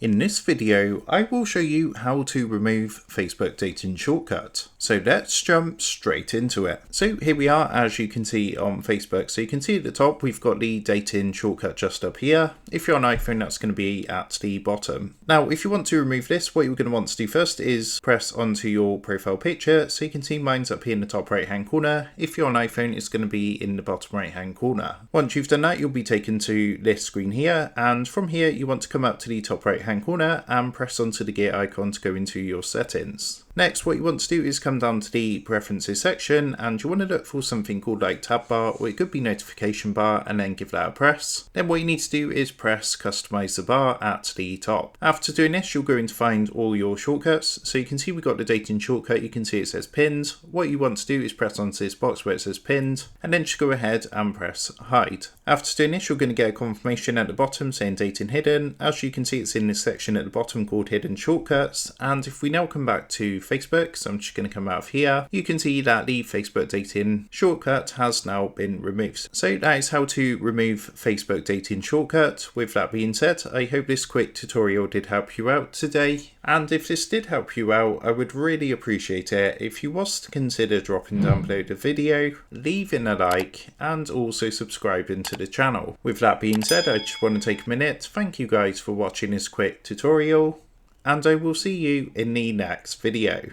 In this video, I will show you how to remove Facebook Dating Shortcut. So let's jump straight into it. So here we are, as you can see on Facebook. So you can see at the top, we've got the Dating Shortcut just up here. If you're on iPhone, that's going to be at the bottom. Now, if you want to remove this, what you're going to want to do first is press onto your profile picture. So you can see mine's up here in the top right hand corner. If you're on iPhone, it's going to be in the bottom right hand corner. Once you've done that, you'll be taken to this screen here. And from here, you want to come up to the top right hand corner and press onto the gear icon to go into your settings. Next, what you want to do is come down to the preferences section and you want to look for something called like tab bar, or it could be notification bar, and then give that a press. Then what you need to do is press customize the bar at the top. After doing this, you're going to find all your shortcuts. So you can see we've got the dating shortcut. You can see it says pinned. What you want to do is press onto this box where it says pinned and then just go ahead and press hide. After doing this, you're going to get a confirmation at the bottom saying dating hidden. As you can see, it's in this section at the bottom called hidden shortcuts. And if we now come back to Facebook, so I'm just going to come out of here, you can see that the Facebook dating shortcut has now been removed. So that is how to remove Facebook dating shortcut. With that being said, I hope this quick tutorial did help you out today. And if this did help you out, I would really appreciate it if you was to consider dropping down below the video, leaving a like, and also subscribing to the channel. With that being said, I just want to take a minute to thank you guys for watching this quick tutorial, and I will see you in the next video.